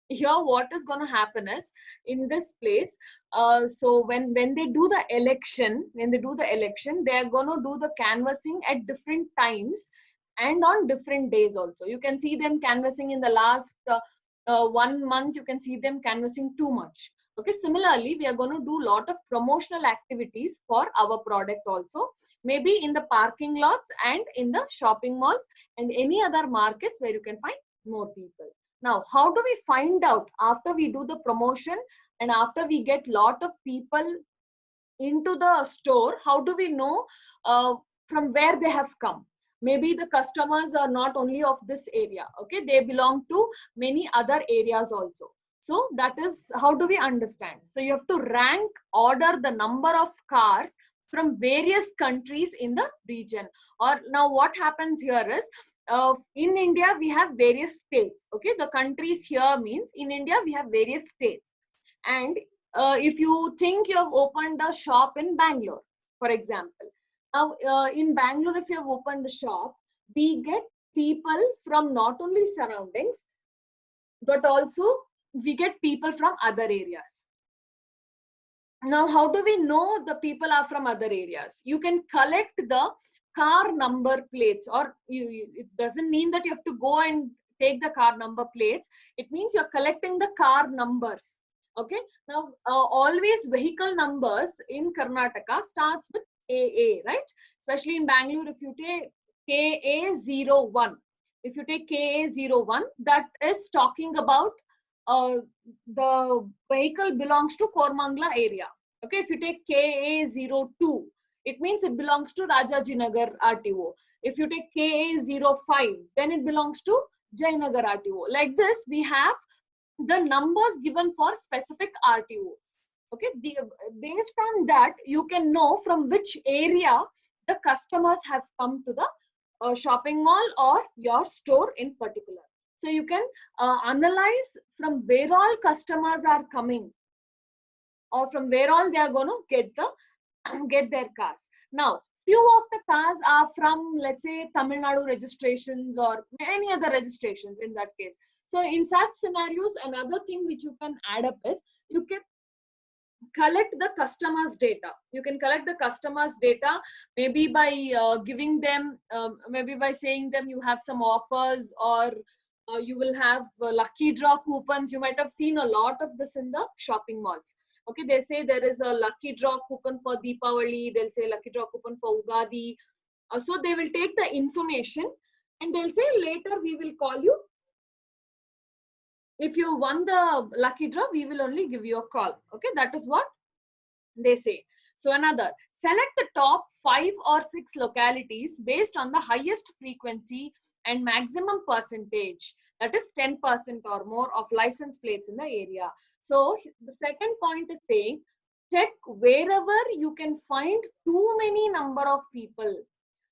here what is going to happen is, in this place, so when they do the election, they are going to do the canvassing at different times and on different days also. You can see them canvassing in the last 1 month, you can see them canvassing too much. Okay, similarly we are going to do lot of promotional activities for our product also, maybe in the parking lots and in the shopping malls and any other markets where you can find more people. Now, how do we find out after we do the promotion and after we get lot of people into the store? How do we know from where they have come? Maybe the customers are not only of this area, okay, they belong to many other areas also. So that is how do we understand. So you have to rank order the number of cars from various countries in the region. Or now what happens here is, in India we have various states. Okay, the countries here means in India we have various states. And if you think you have opened a shop in Bangalore, for example, now in Bangalore, if you have opened a shop, we get people from not only surroundings, but also we get people from other areas. Now, how do we know the people are from other areas? You can collect the car number plates, or it doesn't mean that you have to go and take the car number plates. It means you're collecting the car numbers. Okay. Now, always vehicle numbers in Karnataka starts with AA, right? Especially in Bangalore, if you take KA01, that is talking about the vehicle belongs to Kormangla area. Okay, if you take KA02, it means it belongs to Rajajinagar RTO. If you take KA05, then it belongs to Jainagar RTO. Like this, we have the numbers given for specific RTOs. Okay, based on that, you can know from which area the customers have come to the shopping mall or your store in particular. So you can analyze from where all customers are coming, or from where all they are going to get their cars. Now, few of the cars are from, let's say, Tamil Nadu registrations or any other registrations in that case. So in such scenarios, another thing which you can add up is, you can collect the customers data. You can collect the customers data, maybe by giving them, maybe by saying them you have some offers, or you will have lucky draw coupons. You might have seen a lot of this in the shopping malls. Okay, they say there is a lucky draw coupon for Deepavali, they'll say lucky draw coupon for Ugadi. So they will take the information and they'll say later we will call you. If you won the lucky draw, we will only give you a call. Okay, that is what they say. So another, select the top 5 or 6 localities based on the highest frequency and maximum percentage, that is 10% or more of license plates in the area. So the second point is saying, check wherever you can find too many number of people.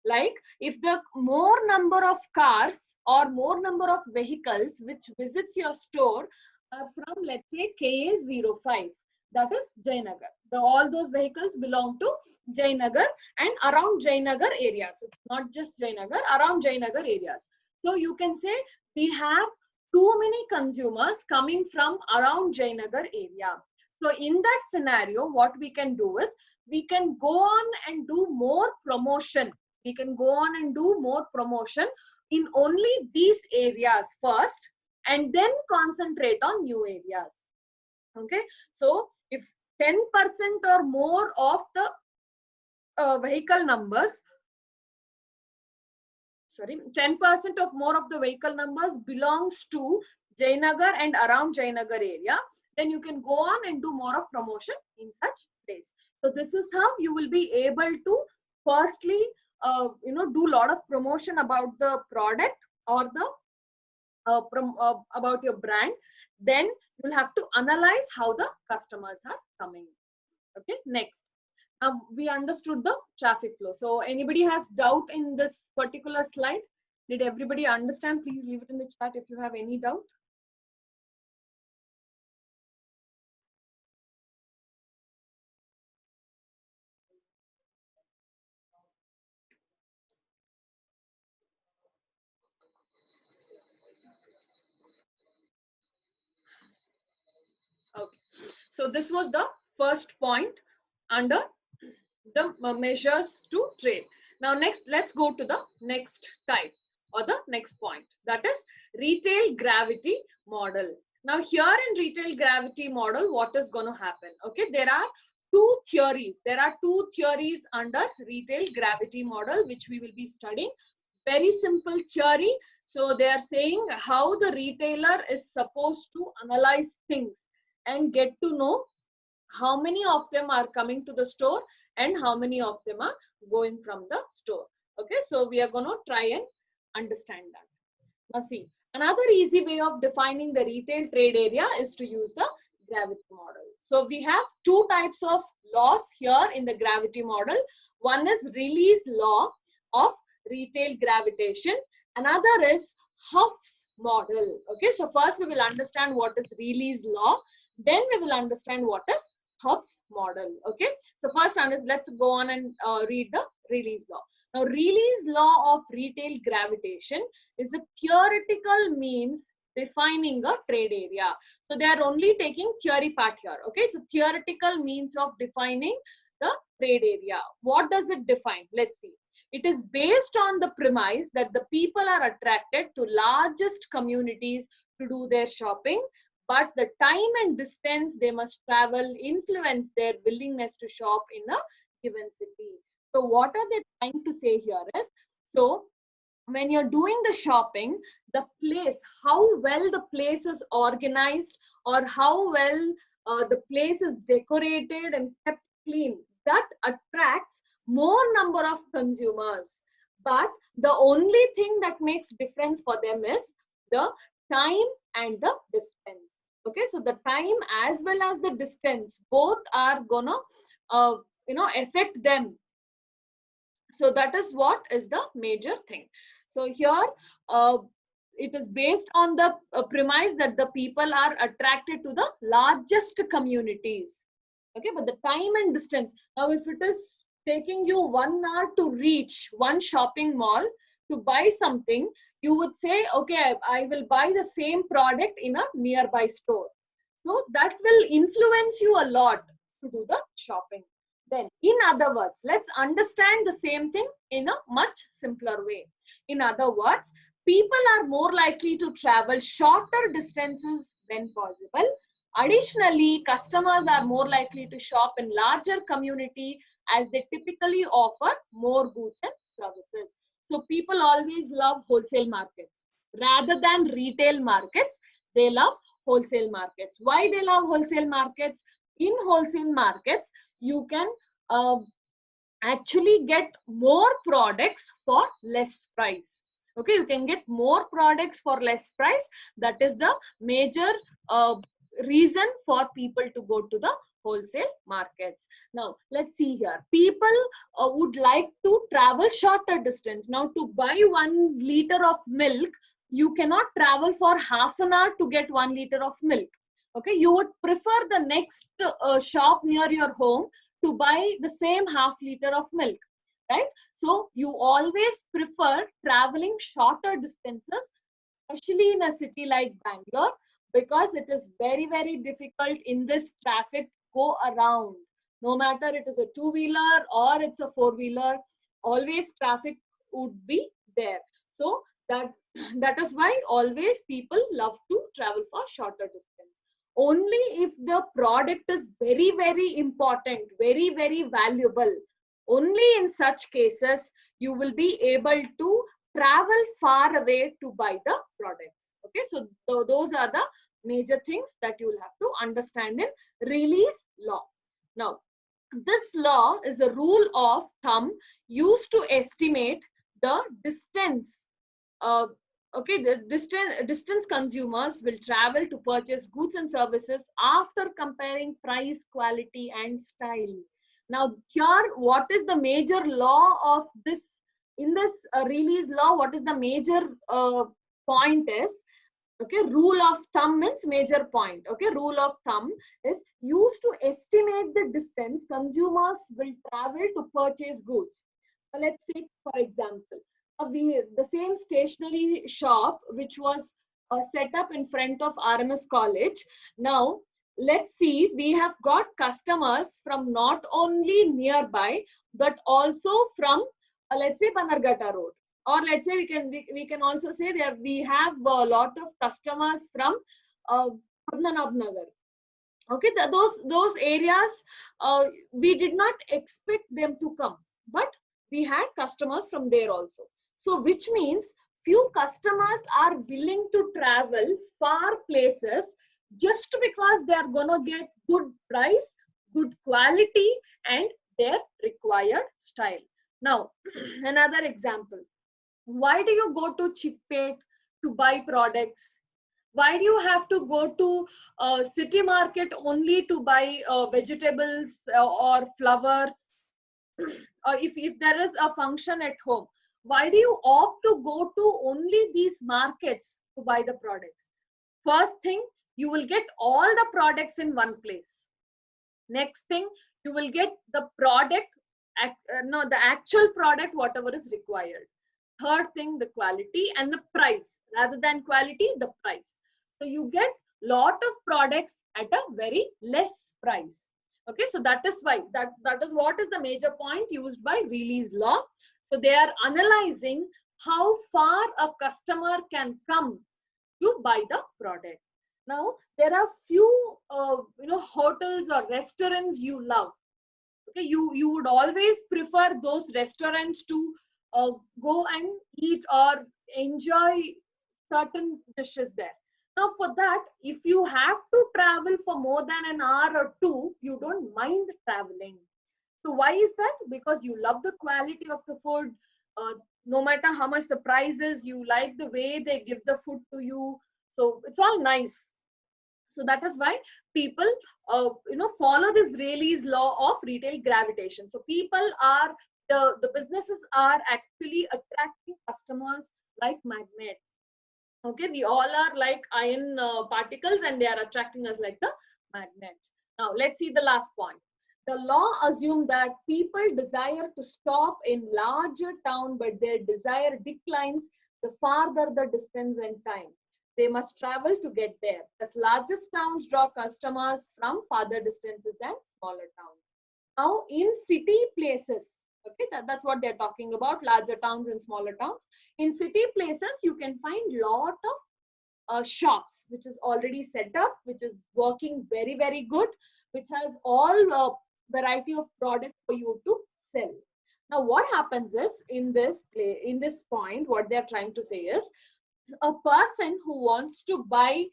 Like if the more number of cars or more number of vehicles which visits your store are from, let's say, KA05, that is Jainagar. All those vehicles belong to Jainagar and around Jainagar areas. It's not just Jainagar, around Jainagar areas. So you can say we have too many consumers coming from around Jainagar area. So in that scenario, what we can do is, we can go on and do more promotion. We can go on and do more promotion in only these areas first, and then concentrate on new areas. Okay, so if 10% or more of the vehicle numbers, sorry, 10% of more of the vehicle numbers belongs to Jainagar and around Jainagar area, then you can go on and do more of promotion in such days. So this is how you will be able to firstly, do a lot of promotion about the product or the about your brand. Then you'll have to analyze how the customers are coming. Okay, next. We understood the traffic flow. So anybody has doubt in this particular slide? Did everybody understand? Please leave it in the chat if you have any doubt. So this was the first point under the measures to trade. Now next, let's go to the next type or the next point, that is retail gravity model. Now here in retail gravity model, what is going to happen? Okay, there are two theories. There are two theories under retail gravity model which we will be studying. Very simple theory. So they are saying how the retailer is supposed to analyze things and get to know how many of them are coming to the store and how many of them are going from the store. Okay, so we are going to try and understand that. Now see, another easy way of defining the retail trade area is to use the gravity model. So we have two types of laws here in the gravity model. One is Rayleigh's law of retail gravitation. Another is Hough's model. Okay, so first we will understand what is Rayleigh's law. Then we will understand what is Hough's model. Okay, so first let's go on and read the Rayleigh's law. Now, Rayleigh's law of retail gravitation is a theoretical means defining a trade area. So they are only taking theory part here. Okay, it's a theoretical means of defining the trade area. What does it define? Let's see. It is based on the premise that the people are attracted to largest communities to do their shopping, but the time and distance they must travel influence their willingness to shop in a given city. So what are they trying to say here is, so when you're doing the shopping, the place, how well the place is organized or how well the place is decorated and kept clean, that attracts more number of consumers. But the only thing that makes difference for them is the time and the distance. Okay, so the time as well as the distance, both are gonna affect them. So that is what is the major thing. So here it is based on the premise that the people are attracted to the largest communities. Okay, but the time and distance, now if it is taking you 1 hour to reach one shopping mall to buy something, you would say, okay, I will buy the same product in a nearby store. So that will influence you a lot to do the shopping. Then, in other words, let's understand the same thing in a much simpler way. In other words, people are more likely to travel shorter distances when possible. Additionally, customers are more likely to shop in larger community as they typically offer more goods and services. So people always love wholesale markets. Rather than retail markets, they love wholesale markets. Why they love wholesale markets? In wholesale markets, you can uh, actually get more products for less price. Okay, you can get more products for less price. That is the major reason for people to go to the wholesale markets. Now let's see here, people would like to travel shorter distance. Now to buy 1 liter of milk, you cannot travel for half an hour to get 1 liter of milk. Okay, you would prefer the next shop near your home to buy the same half liter of milk, right? So you always prefer traveling shorter distances, especially in a city like Bangalore, because it is very, very difficult in this traffic go around. No matter it is a two-wheeler or it's a four-wheeler, always traffic would be there. So that is why always people love to travel for shorter distance. Only if the product is very, very important, very, very valuable, only in such cases you will be able to travel far away to buy the products. Okay, so those are the major things that you will have to understand in Rayleigh's law. Now, this law is a rule of thumb used to estimate the distance. Okay, the distance consumers will travel to purchase goods and services after comparing price, quality, and style. Now, here, what is the major law of this? In this Rayleigh's law, what is the major point is, okay, rule of thumb means major point. Okay, rule of thumb is used to estimate the distance consumers will travel to purchase goods. Let's take, for example, the same stationery shop which was set up in front of RMS College. Now, let's see, we have got customers from not only nearby, but also from, let's say, Banargata Road. Or let's say we can also say that we have a lot of customers from uh, Padmanabh Nagar. Okay, those areas, we did not expect them to come, but we had customers from there also. So which means few customers are willing to travel far places just because they are gonna get good price, good quality, and their required style. Now another example, why do you go to Chickpet to buy products? Why do you have to go to city market only to buy vegetables or flowers? Or if there is a function at home, why do you opt to go to only these markets to buy the products? First thing, you will get all the products in one place. Next thing, you will get the product, no, the actual product, whatever is required. Third thing, the quality and the price. Rather than quality, the price. So you get lot of products at a very less price. Okay, so that is why, that is what is the major point used by Rayleigh's law. So they are analyzing how far a customer can come to buy the product. Now there are few hotels or restaurants you love. Okay, you would always prefer those restaurants to go and eat or enjoy certain dishes there. Now for that, if you have to travel for more than an hour or two, you don't mind traveling. So why is that? Because you love the quality of the food. No matter how much the price is, you like the way they give the food to you. So it's all nice. So that is why people follow this Rayleigh's law of retail gravitation. So people are, the businesses are actually attracting customers like magnet. Okay, we all are like iron particles, and they are attracting us like the magnet. Now let's see the last point. The law assumes that people desire to stop in larger town, but their desire declines the farther the distance and time they must travel to get there. Thus, largest towns draw customers from farther distances than smaller towns. Now, in city places, okay, that's what they're talking about, larger towns and smaller towns. In city places, you can find lot of shops which is already set up, which is working very, very good, which has all variety of products for you to sell. Now, what happens is, in this point, what they're trying to say is, a person who wants to buy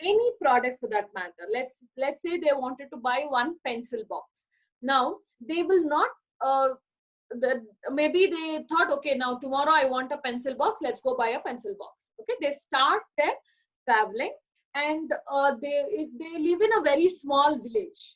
any product for that matter, let's say they wanted to buy one pencil box. Now they will not maybe they thought, okay, now tomorrow I want a pencil box, let's go buy a pencil box. Okay, they start their traveling, and if they live in a very small village,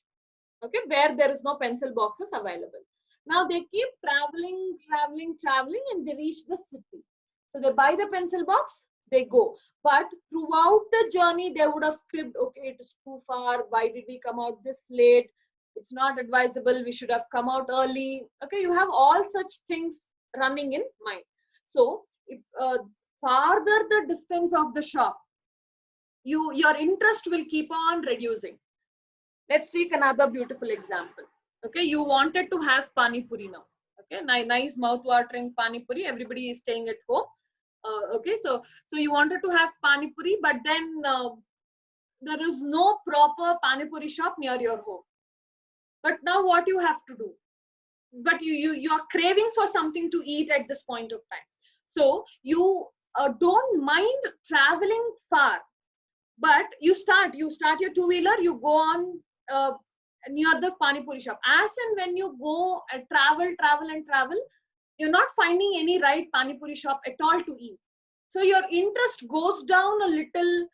okay, where there is no pencil boxes available. Now they keep traveling, and they reach the city. So they buy the pencil box, they go. But throughout the journey, they would have scribbled, okay, it is too far. Why did we come out this late? It's not advisable. We should have come out early. Okay, you have all such things running in mind. So if farther the distance of the shop, your interest will keep on reducing. Let's take another beautiful example. Okay, you wanted to have pani puri now. Okay, nice mouth-watering pani puri. Everybody is staying at home. Okay, so you wanted to have pani puri, but then there is no proper pani puri shop near your home. But now what you have to do? But you are craving for something to eat at this point of time. So you don't mind traveling far, but you start your two-wheeler, you go on near the pani puri shop. As and when you go travel, you're not finding any right pani puri shop at all to eat. So your interest goes down a little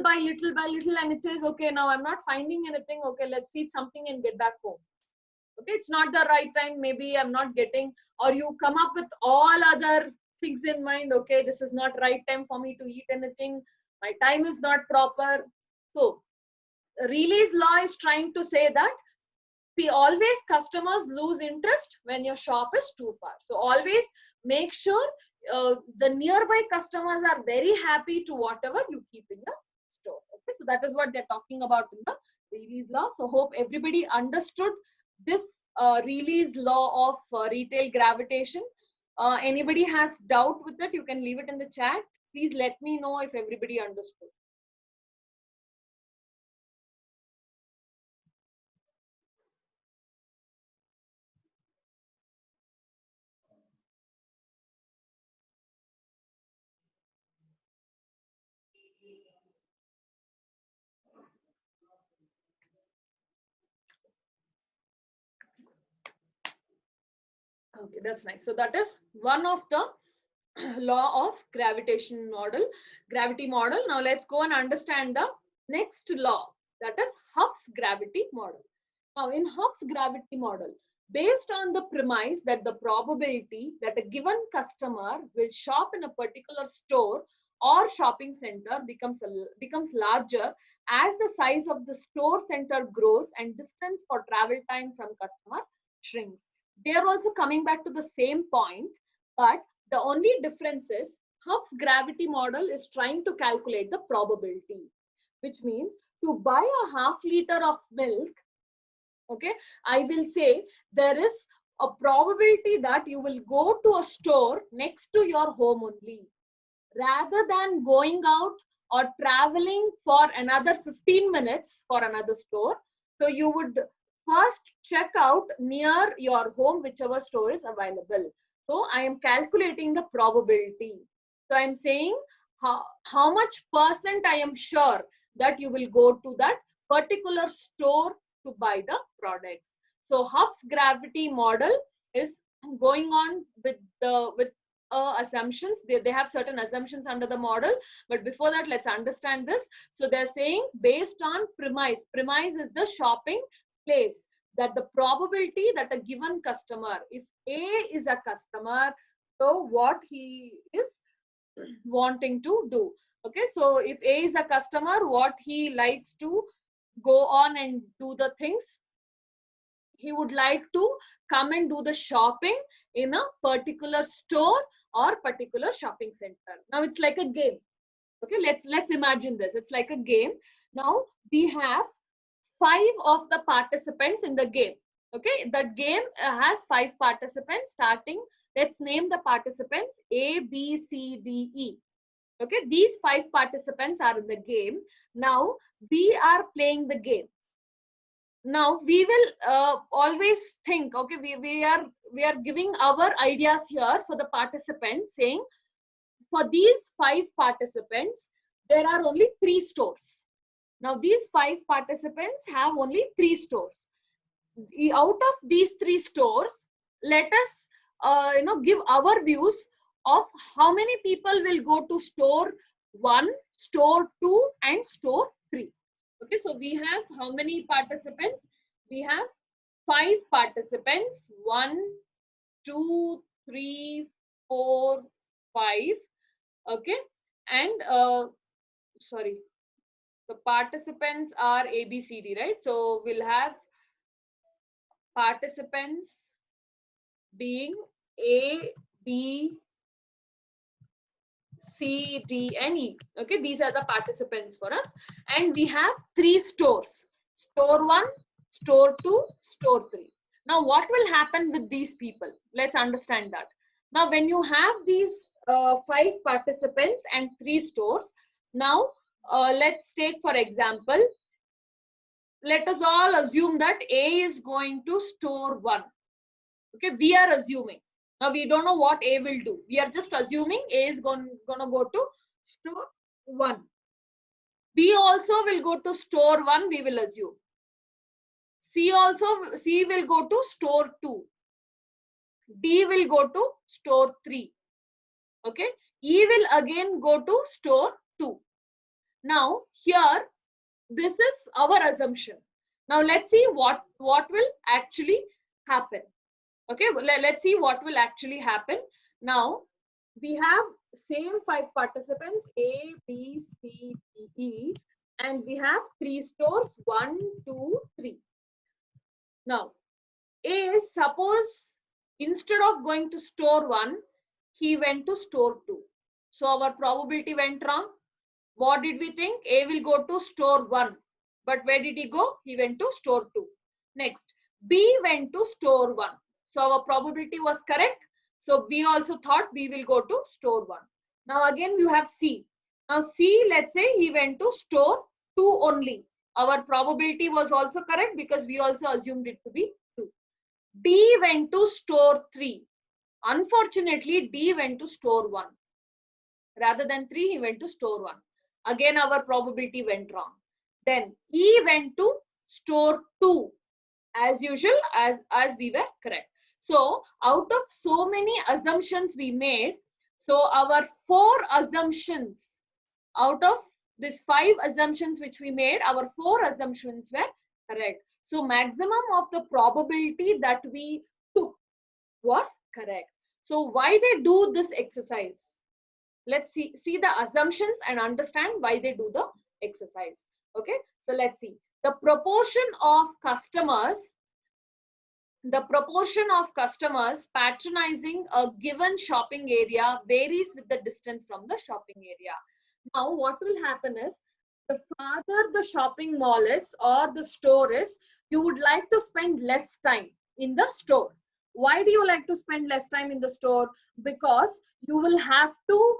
by little, and it says, okay, now I'm not finding anything. Okay, let's eat something and get back home. Okay, it's not the right time. Maybe I'm not getting, or you come up with all other things in mind. Okay, this is not right time for me to eat anything. My time is not proper. So Rayleigh's law is trying to say that always customers lose interest when your shop is too far. So always make sure the nearby customers are very happy to whatever you keep in the store. Okay, so that is what they're talking about in the Release law. So hope everybody understood this release law of retail gravitation. Anybody has doubt with it, you can leave it in the chat. Please let me know if everybody understood. Okay, that's nice. So that is one of the law of gravitation model, gravity model. Now let's go and understand the next law, that is Hooke's gravity model. Now in Hooke's gravity model, based on the premise that the probability that a given customer will shop in a particular store or shopping center becomes larger as the size of the store center grows and distance for travel time from customer shrinks. They are also coming back to the same point, but the only difference is Hooke's gravity model is trying to calculate the probability, which means to buy a half-liter of milk, okay, I will say there is a probability that you will go to a store next to your home only, rather than going out or traveling for another 15 minutes for another store. So you would first check out near your home whichever store is available. So I am calculating the probability. So I'm saying how much percent I am sure that you will go to that particular store to buy the products. So Hooke's gravity model is going on with assumptions. They have certain assumptions under the model, but before that, let's understand this. So they're saying based on premise is the shopping place, that the probability that a given customer, if A is a customer, so what he is wanting to do. Okay, so if A is a customer, what he likes to go on and do the things, he would like to come and do the shopping in a particular store or particular shopping center. Now it's like a game. Okay, let's imagine this. It's like a game. Now we have 5 of the participants in the game. Okay, that game has 5 participants starting. Let's name the participants A, B, C, D, E. Okay, these 5 participants are in the game. Now we are playing the game. Now we will always think, okay, we are giving our ideas here for the participants, saying for these 5 participants there are only 3 stores. Now these 5 participants have only 3 stores. Out of these 3 stores, let us give our views of how many people will go to store 1, store 2 and store 3. Okay, so we have how many participants? We have 5 participants. 1, 2, 3, 4, 5. Okay, and sorry, the participants are A, B, C, D, right? So we'll have participants being A, B, C, D, and E. Okay, these are the participants for us. And we have 3 stores. Store 1, store 2, store 3. Now, what will happen with these people? Let's understand that. Now, when you have these 5 participants and 3 stores, now let's take for example, let us all assume that A is going to store 1. Okay, we are assuming. Now we don't know what A will do. We are just assuming A is gonna go to store 1. B also will go to store 1, we will assume. C will go to store 2. D will go to store 3. Okay, E will again go to store 2. Now here, this is our assumption. Now let's see what will actually happen. Okay, let's see what will actually happen. Now we have same 5 participants A, B, C, D, E, and we have 3 stores 1, 2, 3. Now A, suppose instead of going to store 1, he went to store 2. So our probability went wrong. What did we think? A will go to store 1. But where did he go? He went to store 2. Next, B went to store 1. So our probability was correct. So we also thought B will go to store 1. Now again you have C. Now C, let's say he went to store 2 only. Our probability was also correct because we also assumed it to be 2. D went to store 3. Unfortunately, D went to store 1. Rather than 3, he went to store 1. Again, our probability went wrong. Then E went to store 2. As usual, as we were correct. So out of so many assumptions we made, so our 4 assumptions, out of these 5 assumptions which we made, our 4 assumptions were correct. So maximum of the probability that we took was correct. So why they do this exercise? Let's see the assumptions and understand why they do the exercise. Okay, so let's see. The proportion of customers patronizing a given shopping area varies with the distance from the shopping area. Now what will happen is, the farther the shopping mall is or the store is, you would like to spend less time in the store. Why do you like to spend less time in the store? Because you will have to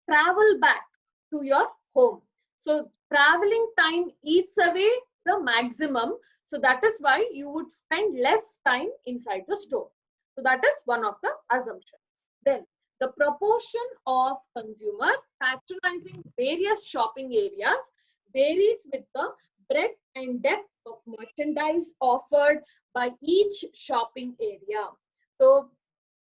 travel back to your home. So traveling time eats away the maximum. So that is why you would spend less time inside the store. So that is one of the assumptions. Then the proportion of consumer patronizing various shopping areas varies with the breadth and depth of merchandise offered by each shopping area. So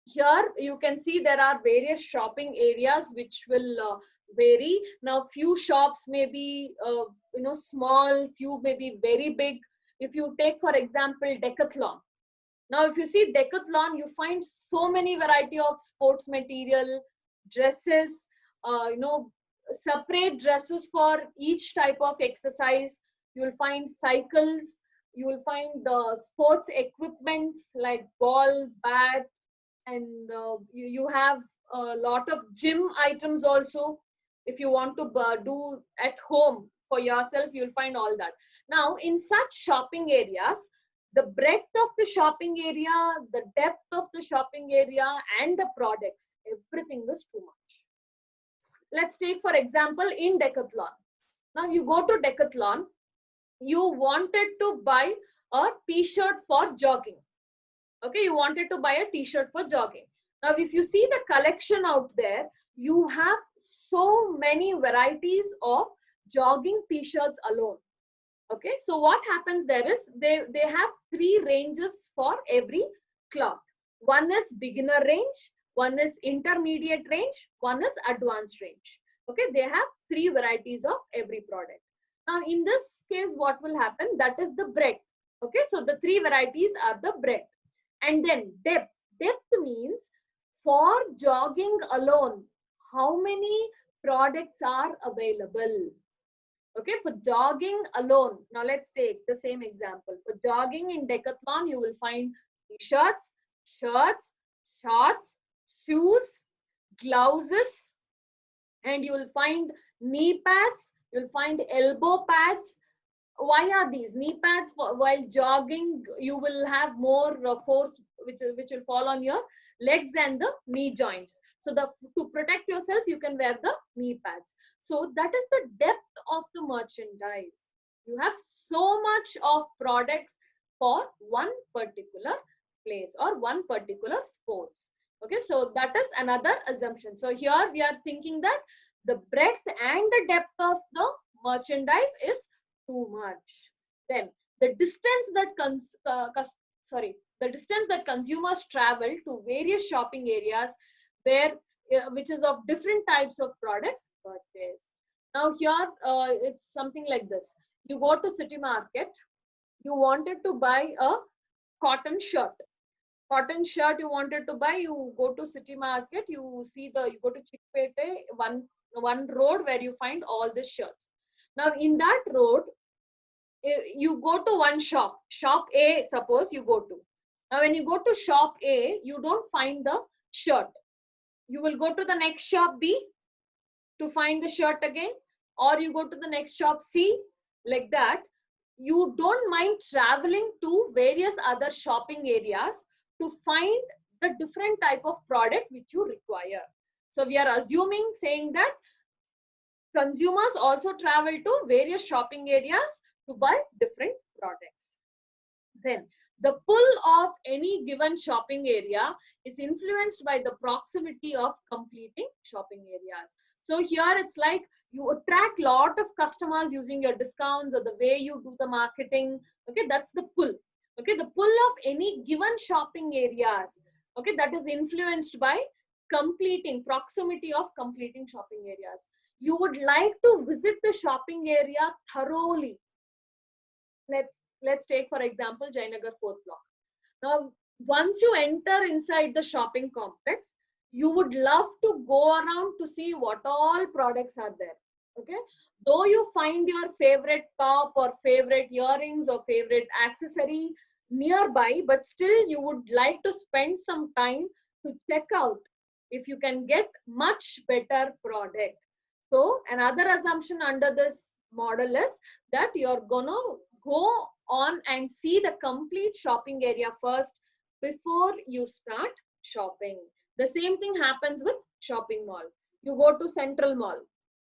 here you can see there are various shopping areas which will vary. Now few shops may be small, few may be very big. If you take for example Decathlon, now if you see Decathlon, you find so many variety of sports material, dresses, separate dresses for each type of exercise. You will find cycles, you will find the sports equipments like ball, bat, and you have a lot of gym items also. If you want to do at home for yourself, you'll find all that. Now in such shopping areas, the breadth of the shopping area, the depth of the shopping area, and the products, everything is too much. Let's take for example in Decathlon. Now you go to Decathlon, you wanted to buy a t-shirt for jogging. Okay, you wanted to buy a t-shirt for jogging. Now if you see the collection out there, you have so many varieties of jogging t-shirts alone. Okay, so what happens there is, they have 3 ranges for every cloth. One is beginner range, one is intermediate range, one is advanced range. Okay, they have 3 varieties of every product. Now in this case, what will happen? That is the breadth. Okay, so the 3 varieties are the breadth. And then depth. Depth means for jogging alone, how many products are available. Okay, for jogging alone. Now let's take the same example. For jogging in Decathlon, you will find t-shirts, shirts, shorts, shoes, gloves, and you will find knee pads, you'll find elbow pads. Why are these knee pads? While jogging, you will have more force which will fall on your legs and the knee joints. So to protect yourself, you can wear the knee pads. So that is the depth of the merchandise. You have so much of products for one particular place or one particular sports. Okay, so that is another assumption. So here we are thinking that the breadth and the depth of the merchandise is too much. Then the distance that the distance that consumers travel to various shopping areas where which is of different types of products purchased. Now here it's something like this. You go to City Market, you wanted to buy a cotton shirt. Cotton shirt you wanted to buy, you go to City Market, you go to Chickpete, one road where you find all the shirts. Now in that road, you go to one shop A, suppose you go to. Now when you go to shop A, you don't find the shirt. You will go to the next shop B to find the shirt again, or you go to the next shop C, like that, you don't mind traveling to various other shopping areas to find the different type of product which you require. So we are assuming saying that consumers also travel to various shopping areas to buy different products. Then the pull of any given shopping area is influenced by the proximity of completing shopping areas. So here it's like you attract lot of customers using your discounts or the way you do the marketing. Okay, that's the pull. Okay, the pull of any given shopping areas. Okay, that is influenced by completing proximity of completing shopping areas. You would like to visit the shopping area thoroughly. Let's take for example Jainagar 4th block. Now, once you enter inside the shopping complex, you would love to go around to see what all products are there. Okay, though you find your favorite top or favorite earrings or favorite accessory nearby, but still you would like to spend some time to check out if you can get much better product. So another assumption under this model is that you're gonna go on and see the complete shopping area first before you start shopping. The same thing happens with shopping mall. You go to Central Mall.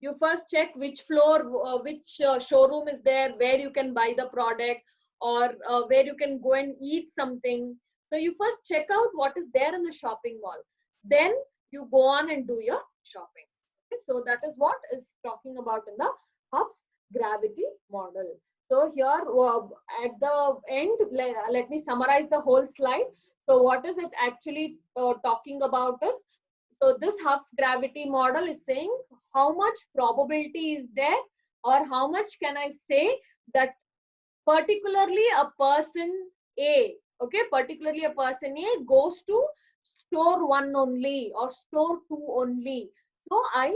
You first check which floor, which showroom is there, where you can buy the product, or where you can go and eat something. So you first check out what is there in the shopping mall. Then you go on and do your shopping. Okay, so that is what is talking about in the Hub's gravity model. So here at the end, let me summarize the whole slide. So what is it actually talking about is, so this Hub's gravity model is saying how much probability is there, or how much can I say that particularly a person A, okay, particularly a person A goes to store 1 only or store 2 only. So I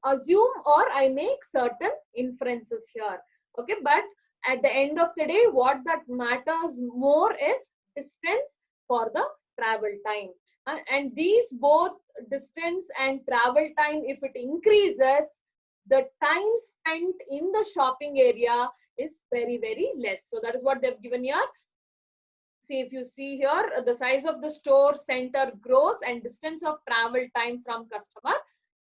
assume or I make certain inferences here. Okay, but at the end of the day, what that matters more is distance for the travel time. And these both distance and travel time, if it increases, the time spent in the shopping area is very less. So that is what they've given here. See, if you see here, the size of the store center grows and distance of travel time from customer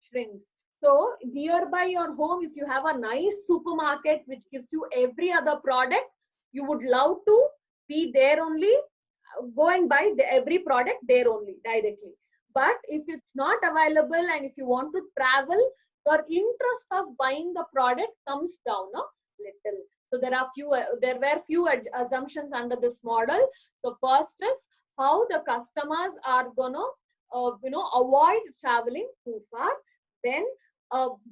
shrinks. So nearby your home, if you have a nice supermarket which gives you every other product, you would love to be there only, go and buy every product there only directly. But if it's not available and if you want to travel, your interest of buying the product comes down a little. So there were few assumptions under this model. So first is how the customers are gonna avoid traveling too far. Then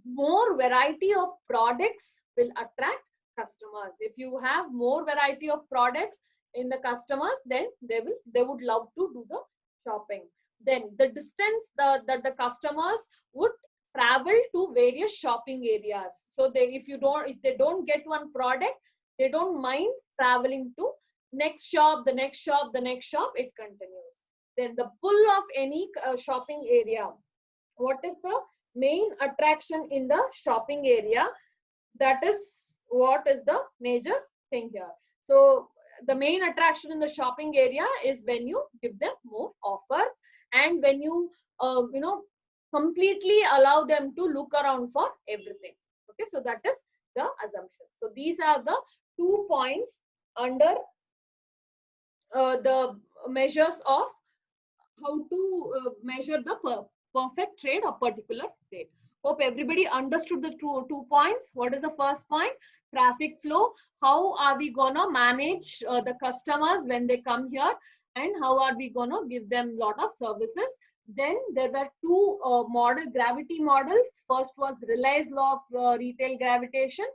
more variety of products will attract customers. If you have more variety of products in the customers, then they would love to do the shopping. Then the distance that the customers would travel to various shopping areas. So if they don't get one product, they don't mind traveling to next shop, the next shop, the next shop. It continues. Then the pull of any shopping area. What is the main attraction in the shopping area? That is what is the major thing here. So the main attraction in the shopping area is when you give them more offers, and when you completely allow them to look around for everything. Okay, so that is the assumption. So these are the 2 points under the measures of how to measure the perfect trade or particular trade. Hope everybody understood the 2 points. What is the first point? Traffic flow. How are we gonna manage the customers when they come here, and how are we gonna give them lot of services? Then there were two gravity models. First was Rayleigh's law of retail gravitation.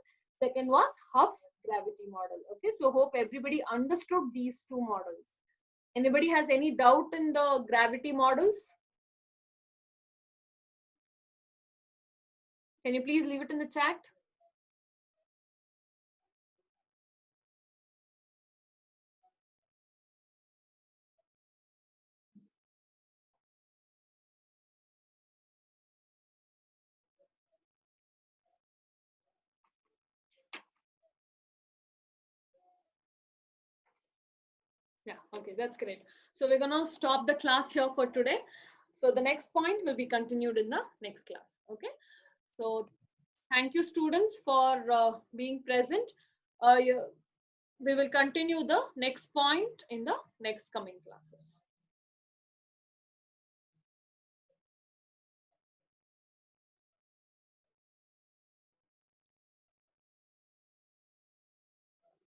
Second was Hub's gravity model. Okay, so hope everybody understood these two models. Anybody has any doubt in the gravity models? Can you please leave it in the chat? Yeah, okay, that's great. So we're gonna stop the class here for today. So the next point will be continued in the next class. Okay. So thank you, students, for being present. We will continue the next point in the next coming classes.